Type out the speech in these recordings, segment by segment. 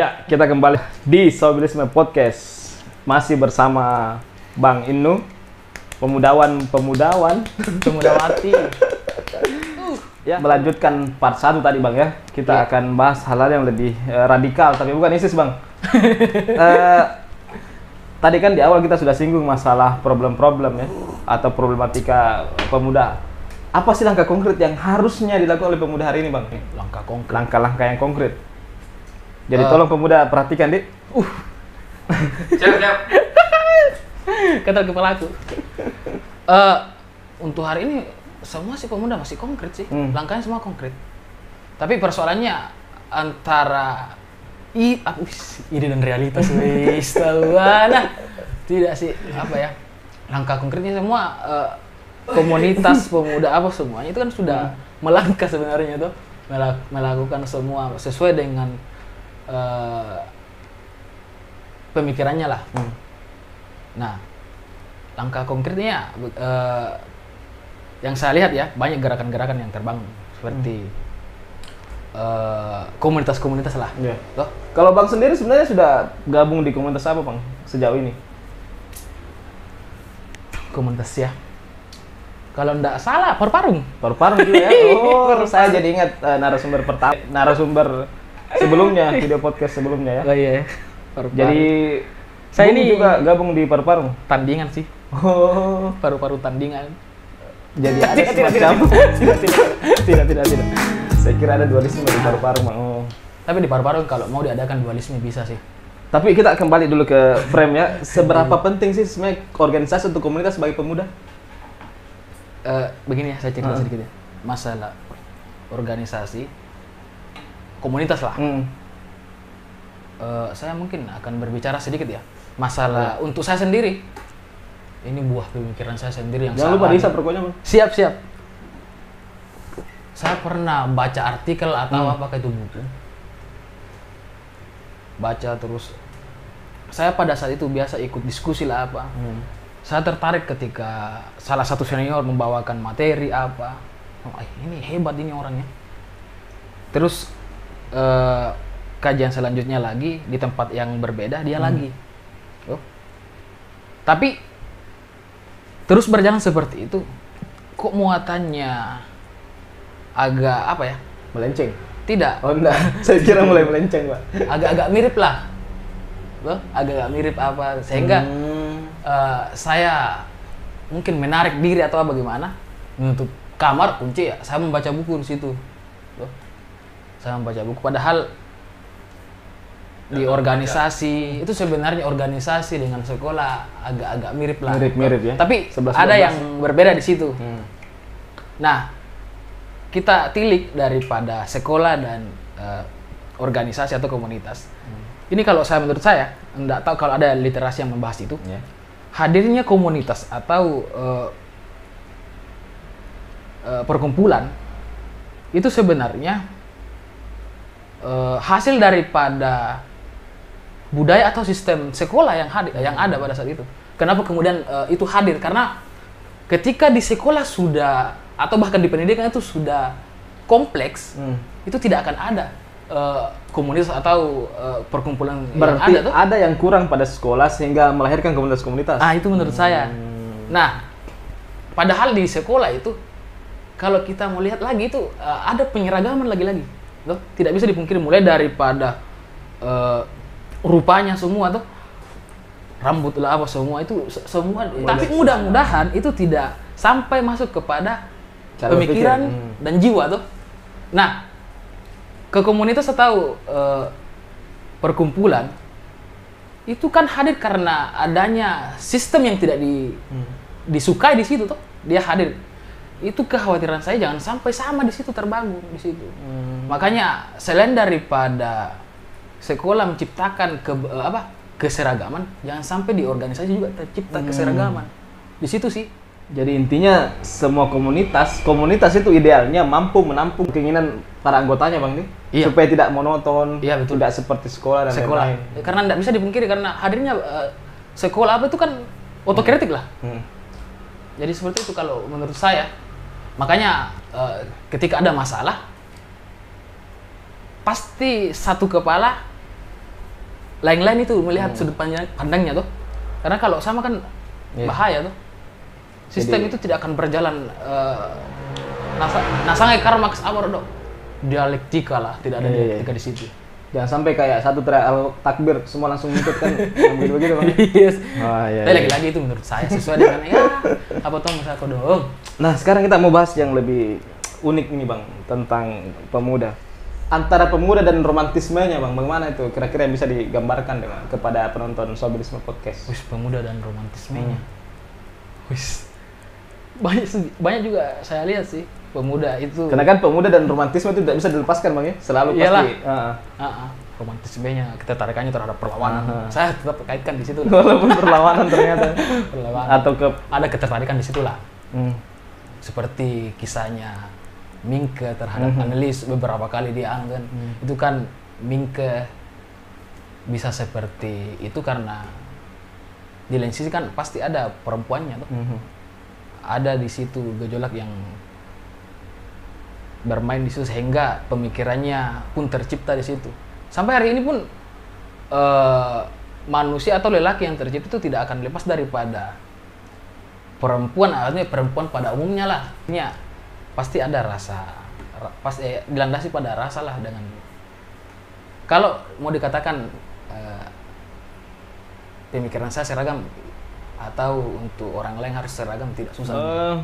Ya, kita kembali di Sobilisme Podcast. Masih bersama Bang Innu, pemudawati. Ya, melanjutkan part 1 tadi Bang ya. Kita akan bahas hal-hal yang lebih radikal, tapi bukan ISIS Bang. Tadi kan di awal kita sudah singgung masalah problem-problem ya, atau problematika pemuda. Apa sih langkah konkret yang harusnya dilakukan oleh pemuda hari ini Bang? Langkah konkret. Langkah-langkah yang konkret. Jadi tolong pemuda perhatikan, Dik. Siap. Kata kepala aku. Untuk hari ini semua sih pemuda masih konkret sih. Langkahnya semua konkret. Tapi persoalannya antara ide dan realitas, wis tahu. Nah, tidak sih apa ya? Langkah konkretnya semua komunitas pemuda apa semuanya itu kan sudah melangkah sebenarnya tuh, melakukan semua sesuai dengan pemikirannya lah. Nah, langkah konkretnya yang saya lihat ya, banyak gerakan-gerakan yang terbangun seperti komunitas-komunitas lah. Yeah. Kalau Bang sendiri sebenarnya sudah gabung di komunitas apa Bang sejauh ini? Komunitas ya, kalau enggak salah Parparung juga ya. Oh, saya jadi ingat narasumber pertama, narasumber sebelumnya, video podcast sebelumnya ya. Oh iya. Jadi saya ini juga gabung di Parparung. Tandingan sih. Oh, Paru-paru tandingan. jadi ada semacam tidak. Saya kira ada dualisme di Parparung. Oh. Tapi di Parparung kalau mau diadakan dualisme bisa sih. Tapi kita kembali dulu ke frame ya. Seberapa penting sih sebenarnya organisasi atau komunitas bagi pemuda? Begini ya, saya cerita sedikit ya. Masalah organisasi, komunitas lah. Saya mungkin akan berbicara sedikit ya. Masalah untuk saya sendiri. Ini buah pemikiran saya sendiri yang jangan lupa dihisap rokoknya Bang. Siap. Saya pernah baca artikel atau apakah itu buku. Baca terus. Saya pada saat itu biasa ikut diskusi lah apa. Saya tertarik ketika salah satu senior membawakan materi apa. Oh, ini hebat ini orangnya. Terus kajian selanjutnya lagi di tempat yang berbeda dia lagi. Tapi terus berjalan seperti itu, kok muatannya agak apa ya? Melenceng? Tidak. Oh enggak, saya kira mulai melenceng Pak. Agak-agak mirip lah. Agak-agak mirip apa, sehingga saya mungkin menarik diri atau bagaimana, menutup kamar, kunci ya, saya membaca buku di situ. Saya membaca buku, padahal di organisasi itu sebenarnya organisasi dengan sekolah agak-agak mirip lah. Mirip ya. Tapi 11, ada 12. yang berbeda di situ. Nah, kita tilik daripada sekolah dan organisasi atau komunitas. Ini kalau menurut saya, enggak tahu kalau ada literasi yang membahas itu. Hadirnya komunitas atau perkumpulan itu sebenarnya hasil daripada budaya atau sistem sekolah yang ada pada saat itu. Kenapa kemudian itu hadir? Karena ketika di sekolah sudah atau bahkan di pendidikan itu sudah kompleks, itu tidak akan ada komunitas atau perkumpulan berarti yang ada tuh. Ada yang kurang pada sekolah sehingga melahirkan komunitas-komunitas. Itu menurut saya. Nah, padahal di sekolah itu kalau kita melihat lagi itu ada penyeragaman lagi-lagi. Loh, tidak bisa dipungkiri mulai daripada rupanya semua tuh, rambut lah apa semua itu semua. Tapi mudah-mudahan itu tidak sampai masuk kepada cara pemikiran dan jiwa tuh. Nah, ke komunitas atau perkumpulan itu kan hadir karena adanya sistem yang tidak disukai di situ tuh. Dia hadir. Itu kekhawatiran saya jangan sampai sama di situ terbangun di situ. Makanya selain daripada sekolah menciptakan keseragaman, jangan sampai di organisasi juga tercipta keseragaman. Di situ sih. Jadi intinya semua komunitas itu idealnya mampu menampung keinginan para anggotanya Bang nih. Iya. Supaya tidak monoton, iya, betul. tidak seperti sekolah dan lain-lain. Karena tidak bisa dipungkiri karena hadirnya sekolah itu kan otokritik lah. Jadi seperti itu kalau menurut saya. Makanya ketika ada masalah pasti satu kepala lain-lain itu melihat sudut pandangnya tuh. Karena kalau sama kan bahaya tuh. Sistem itu tidak akan berjalan nasangai karena maks awar dok. Dialektika lah, tidak ada dialektika di situ. Jangan sampai kayak satu teriak takbir semua langsung ikut kan, begitu Bang. Yes. Tapi lagi-lagi itu menurut saya sesuai dengan apa tuh masa aku dong. Nah sekarang kita mau bahas yang lebih unik ini Bang, tentang pemuda. Antara pemuda dan romantismenya Bang, bagaimana itu kira-kira yang bisa digambarkan dengan kepada penonton Sobilisme Podcast? Wis, pemuda dan romantismenya. Wis. Banyak juga saya lihat sih pemuda itu. Karena kan pemuda dan romantisme itu tidak bisa dilepaskan Bang ya, selalu iyalah. Pasti. Romantismenya ketertarikannya terhadap perlawanan. Saya tetap kaitkan di situ. Walaupun perlawanan ternyata. Perlawanan. Atau ada ketertarikan di situlah. Seperti kisahnya Mingke terhadap analis beberapa kali diangkat. Itu kan Mingke bisa seperti itu karena di lain sisi kan pasti ada perempuannya tuh. Ada di situ gejolak yang bermain di situ sehingga pemikirannya pun tercipta di situ. Sampai hari ini pun manusia atau lelaki yang tercipta itu tidak akan lepas daripada perempuan, artinya perempuan pada umumnya lah. Ini pasti ada rasa, pasti dilandasi pada rasa lah dengan. Kalau mau dikatakan pemikiran saya seragam atau untuk orang lain harus seragam, tidak susah.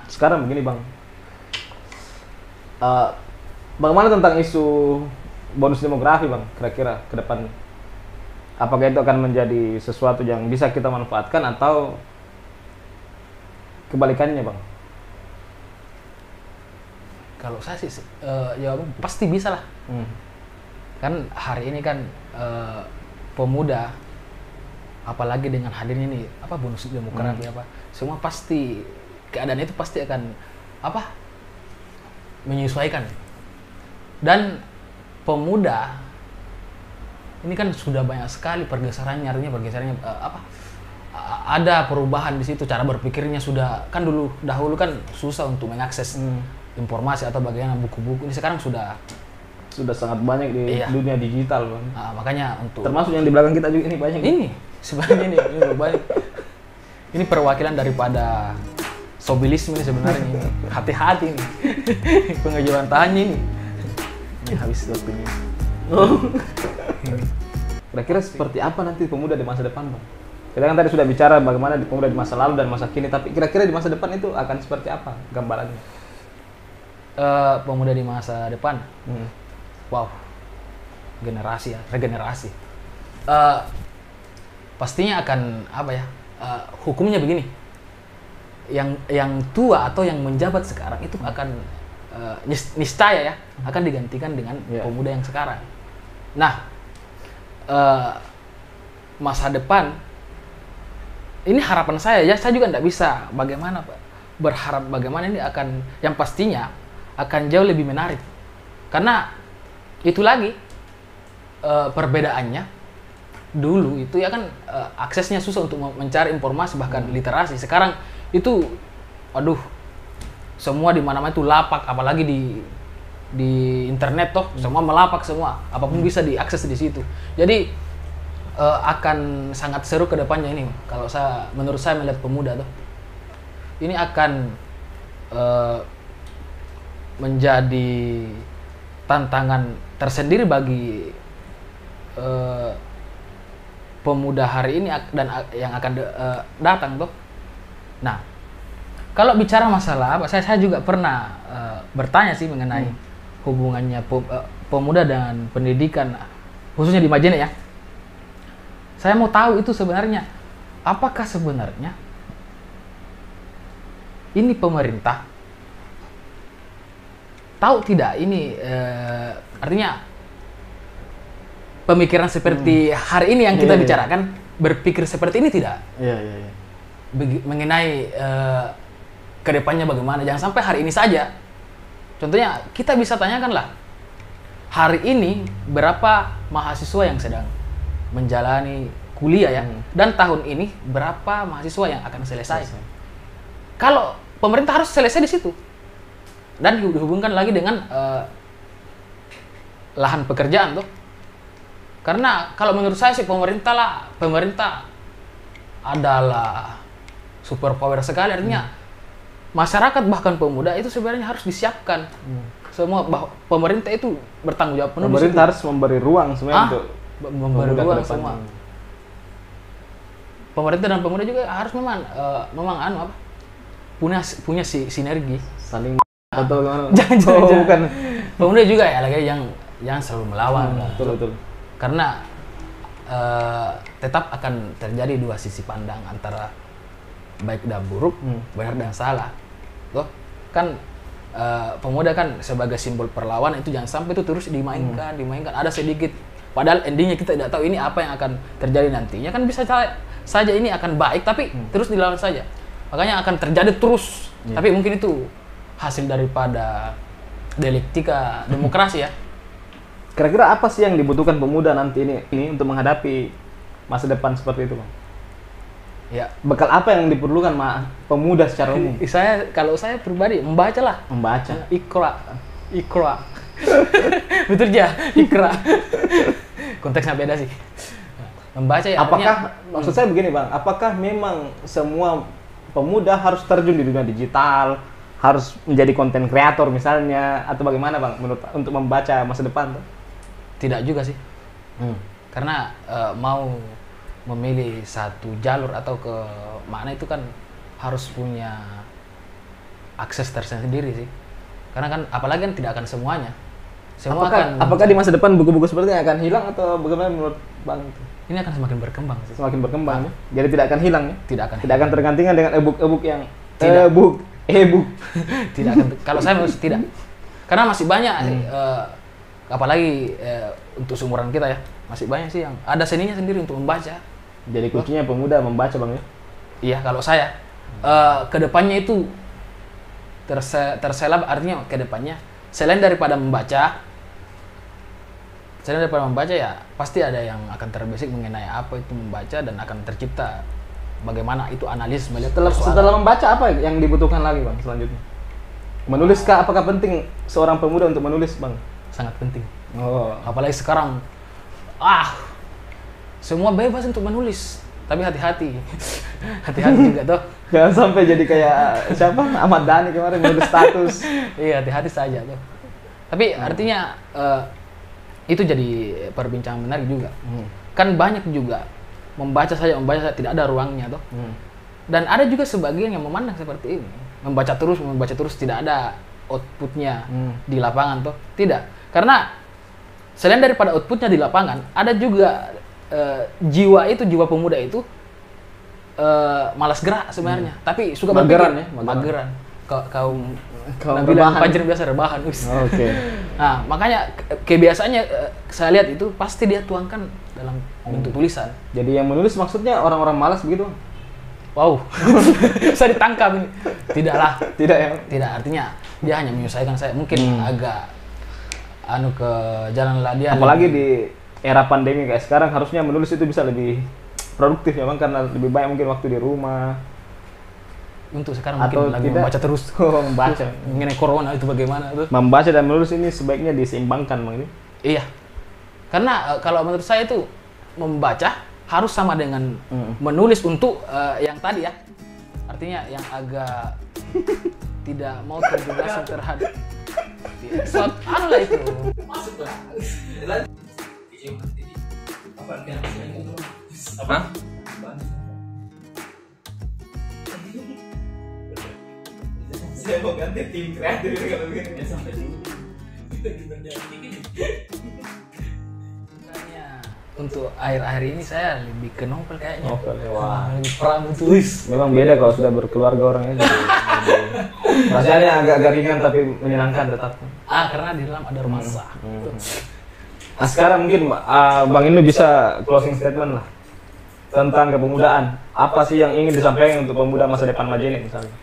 Sekarang begini Bang, bagaimana tentang isu bonus demografi Bang, kira-kira ke depan? Apakah itu akan menjadi sesuatu yang bisa kita manfaatkan atau kebalikannya Bang? Kalau saya sih jawab pasti bisa lah. Kan hari ini kan pemuda, apalagi dengan hadirnya ini bonus demografi semua pasti keadaan itu pasti akan menyesuaikan. Dan pemuda ini kan sudah banyak sekali pergeserannya, artinya pergeserannya ada perubahan di situ, cara berpikirnya sudah kan dahulu kan susah untuk mengakses informasi atau bagaimana buku-buku, ini sekarang sudah sangat banyak di dunia digital Bang. Makanya untuk termasuk yang di belakang kita juga ini banyak. Ini sebenarnya ini banyak. Ini perwakilan daripada Sobilisme ini sebenarnya ini. Hati-hati nih. Pengajuan tanya ini. Ini habis waktunya. Kira-kira seperti apa nanti pemuda di masa depan Bang? Kita kan tadi sudah bicara bagaimana di pemuda di masa lalu dan masa kini, tapi kira-kira di masa depan itu akan seperti apa gambarannya? Pemuda di masa depan? Wow, regenerasi. Pastinya akan hukumnya begini, yang tua atau yang menjabat sekarang itu akan niscaya akan digantikan dengan pemuda yang sekarang. Nah, masa depan ini harapan saya saya juga tidak bisa berharap bagaimana ini akan, yang pastinya akan jauh lebih menarik karena itu lagi perbedaannya. Dulu itu kan aksesnya susah untuk mencari informasi, bahkan literasi. Sekarang itu semua di mana-mana itu lapak, apalagi di internet semua melapak, semua apapun bisa diakses di situ. Jadi akan sangat seru ke depannya ini. Kalau menurut saya melihat pemuda ini akan menjadi tantangan tersendiri bagi pemuda hari ini dan yang akan datang Nah, kalau bicara masalah saya juga pernah bertanya sih mengenai hubungannya pemuda dan pendidikan, khususnya di Majene ya. Saya mau tahu itu sebenarnya apakah sebenarnya ini pemerintah tahu tidak ini artinya pemikiran seperti hari ini yang kita bicarakan, berpikir seperti ini tidak? Mengenai kedepannya bagaimana, jangan sampai hari ini saja. Contohnya kita bisa tanyakan lah, hari ini berapa mahasiswa yang sedang menjalani kuliah ya, dan tahun ini berapa mahasiswa yang akan selesai. Kalau pemerintah harus selesai di situ dan dihubungkan lagi dengan lahan pekerjaan Karena kalau menurut saya sih pemerintah adalah superpower sekali, artinya masyarakat bahkan pemuda itu sebenarnya harus disiapkan. Semua pemerintah itu bertanggung jawab penuh. Pemerintah harus memberi ruang sebenarnya untuk memberi pemuda ruang ke depan. semua. Pemerintah dan pemuda juga harus memang punya sinergi. Saling atau gimana? Jangan. Bukan. Pemuda juga ya lagi yang selalu melawan. Betul. Karena tetap akan terjadi dua sisi pandang antara baik dan buruk, benar dan salah. Loh, kan pemuda kan sebagai simbol perlawanan itu jangan sampai itu terus dimainkan. Ada sedikit, padahal endingnya kita tidak tahu ini apa yang akan terjadi nantinya. Kan bisa saja ini akan baik, tapi terus dilawan saja. Makanya akan terjadi terus. Tapi mungkin itu hasil daripada dialektika demokrasi ya. Kira-kira apa sih yang dibutuhkan pemuda nanti ini untuk menghadapi masa depan seperti itu, Bang? Ya. Bekal apa yang diperlukan pemuda secara umum? Kalau saya pribadi membaca lah. Membaca. Ikra. Betul ya, ikra. Konteksnya beda sih. Membaca ya. Apakah maksud saya begini, Bang? Apakah memang semua pemuda harus terjun di dunia digital, harus menjadi konten kreator misalnya, atau bagaimana, Bang, untuk membaca masa depan? Tidak juga sih. Karena mau memilih satu jalur atau ke mana itu kan harus punya akses tersendiri sih. Karena kan apalagi kan tidak akan semuanya. Apakah di masa depan buku-buku seperti ini akan hilang atau bagaimana menurut Bang? Ini akan semakin berkembang sih. Semakin berkembang ya. Jadi tidak akan hilang ya. Tidak akan tergantikan dengan e-book yang e-book. Tidak akan. Kalau saya masih tidak. Karena masih banyak apalagi untuk seumuran kita ya. Masih banyak sih yang ada seninya sendiri untuk membaca. Jadi kuncinya pemuda membaca, Bang ya. Iya, kalau saya kedepannya itu terselap, artinya kedepannya selain daripada membaca ya pasti ada yang akan terbesit mengenai apa itu membaca dan akan tercipta bagaimana itu analis melihat setelah membaca apa yang dibutuhkan lagi, Bang, selanjutnya? Menuliskah? Apakah penting seorang pemuda untuk menulis, Bang? Sangat penting. Apalagi sekarang semua bebas untuk menulis, tapi hati-hati juga tuh. Jangan sampai jadi kayak siapa, Ahmad Dhani kemarin menulis status. Iya, hati-hati saja tuh. Tapi artinya itu jadi perbincangan menarik juga. Kan banyak juga membaca saja tidak ada ruangnya tuh. Dan ada juga sebagian yang memandang seperti ini, membaca terus tidak ada outputnya di lapangan tuh. Tidak, karena selain daripada outputnya di lapangan, ada juga jiwa pemuda itu malas gerak sebenarnya, tapi suka mageran. Kaum rebahan. Panjer biasa rebahan. Oke. Nah, makanya kebiasaannya saya lihat itu pasti dia tuangkan dalam bentuk tulisan. Jadi yang menulis maksudnya orang-orang malas begitu? Wow. Saya ditangkap ini. Tidaklah. Tidak ya? Tidak, artinya dia hanya menyelesaikan saya. Mungkin agak ke jalan lah dia. Apalagi di era pandemi kayak sekarang harusnya menulis itu bisa lebih produktif ya, Bang, karena lebih banyak mungkin waktu di rumah. Untuk sekarang atau mungkin lagi membaca terus. Membaca. Mengenai corona itu bagaimana tuh? Membaca dan menulis ini sebaiknya diseimbangkan, Bang, ini. Iya. Karena kalau menurut saya itu membaca harus sama dengan menulis untuk yang tadi ya. Artinya yang agak tidak mau terjun langsung terhadap lah itu. Masuklah. Apa? Saya mau ganti tim kreatif kalau begini. Ya sampai dulu. Kita berjanji gini. Untuk akhir-akhir ini saya lebih ke novel kayaknya. Novel ya. Wah. Lebih perang tulis. Memang beda kalau sudah berkeluarga orangnya. Rasanya agak ringan tapi menyenangkan tetap. Karena di dalam ada romansa. Nah, sekarang mungkin Bang Indu bisa closing statement lah tentang kepemudaan. Apa sih yang ingin disampaikan untuk pemuda masa depan Majene misalnya?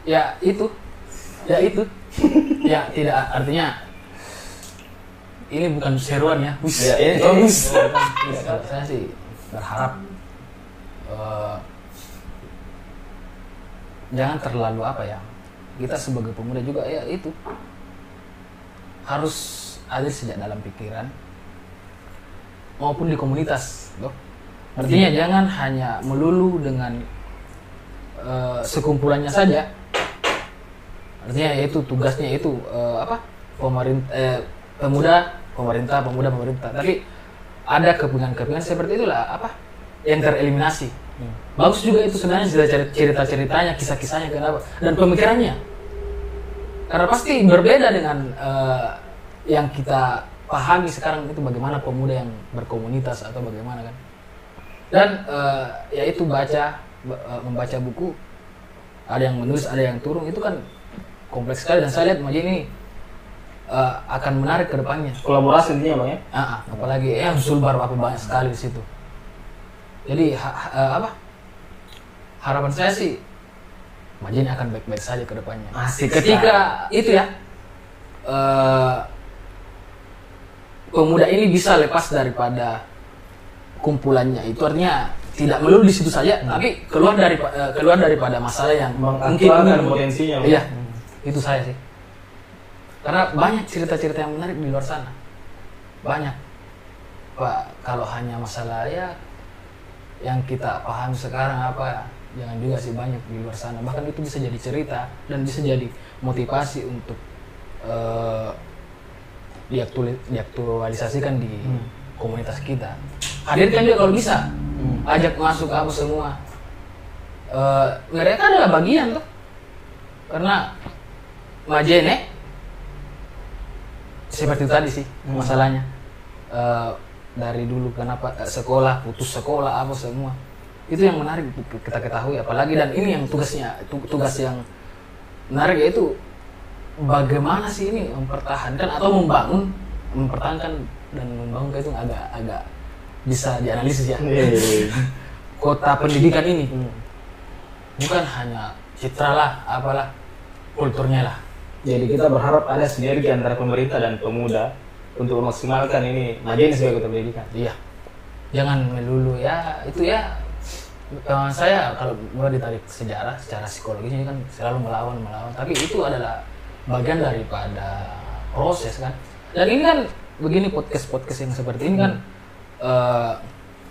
Ya itu. Ya tidak, artinya ini bukan seruan ya. Bagus. Saya sih berharap jangan terlalu kita sebagai pemuda juga ya itu harus ada sejak dalam pikiran maupun di komunitas, loh. Artinya jangan hanya melulu dengan sekumpulannya saja. Artinya itu tugasnya itu pemerintah, pemuda, tapi ada kepingan-kepingan seperti itulah yang tereliminasi. Bagus juga itu sebenarnya cerita-ceritanya, kisah-kisahnya kenapa dan pemikirannya. Karena pasti berbeda dengan yang kita pahami sekarang itu bagaimana pemuda yang berkomunitas atau bagaimana kan. Dan yaitu membaca buku, ada yang menulis, ada yang turun, itu kan kompleks sekali dan saya lihat Majen ini akan menarik ke depannya. Kolaborasi intinya Bang ya? Apalagi Sulbar banyak sekali di situ. Jadi harapan saya sih Majen akan baik-baik saja ke depannya. Ketika itu ya pemuda ini bisa lepas daripada kumpulannya, itu artinya tidak melulu di situ saja, tapi keluar daripada masalah yang mungkin potensinya. Iya, itu saya sih. Karena banyak cerita-cerita yang menarik di luar sana, banyak. Pak, kalau hanya masalah ya yang kita paham sekarang jangan juga sih, banyak di luar sana. Bahkan itu bisa jadi cerita dan bisa jadi motivasi untuk diaktualisasikan di komunitas kita. Hadirkan juga kalau bisa, ajak masuk semua. Mereka adalah bagian tuh, karena Majene seperti tadi sih masalahnya. Dari dulu kenapa sekolah, putus sekolah semua. Itu yang menarik kita ketahui, apalagi dan ini yang tugas yang menarik, yaitu bagaimana sih ini mempertahankan atau mempertahankan dan membangun itu agak bisa dianalisis ya. Kota pendidikan ini bukan hanya citra lah, kulturnya lah. Jadi kita berharap ada sinergi antara pemerintah dan pemuda untuk memaksimalkan ini Majen sebagai kota pendidikan. Iya. Jangan melulu ya itu ya. Saya kalau mulai ditarik sejarah, secara psikologisnya kan selalu melawan, tapi itu adalah bagian daripada proses kan. Dan ini kan begini, podcast yang seperti ini kan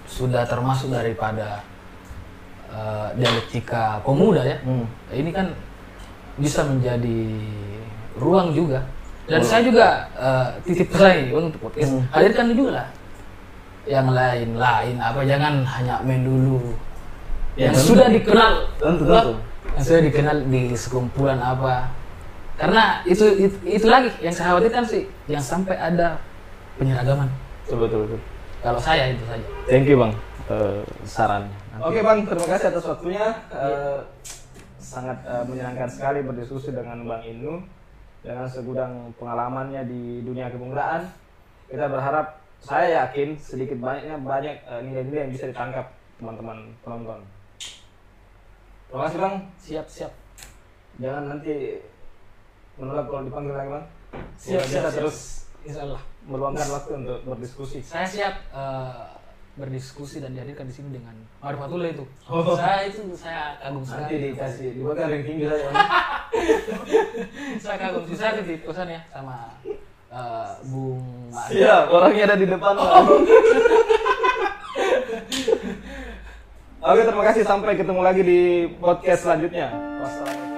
sudah termasuk daripada dialektika pemuda ya. Ini kan bisa menjadi ruang juga. Dan saya juga titip pesan untuk podcast, hadirkan juga lah yang lain jangan hanya melulu yang sudah dikenal, yang sudah dikenal di sekumpulan karena itu lagi yang saya khawatirkan sih, yang sampai ada penyeragaman. Betul. Kalau saya itu saja. Thank you Bang sarannya. Oke Bang, terima kasih atas waktunya. Sangat menyenangkan sekali berdiskusi dengan Bang Inu dengan segudang pengalamannya di dunia kepemudaan. Kita berharap, saya yakin sedikit banyaknya banyak nilai-nilai yang bisa ditangkap teman-teman penonton. Terima kasih Bang. Siap. Jangan nanti menolak kalau dipanggil lagi Bang. Siap. Terus Insyaallah meluangkan waktu untuk berdiskusi. Saya siap berdiskusi dan dihadirkan di sini dengan Marifatullah itu. Oh. Saya kagum Nanti sekali. dibuatkan ranking juga ya. Saya kagum sih, saya titip pesan ya sama Bung Mas. Iya, orangnya ada di depan. Oke, terima kasih. Sampai ketemu lagi di podcast selanjutnya. Wassalamualaikum.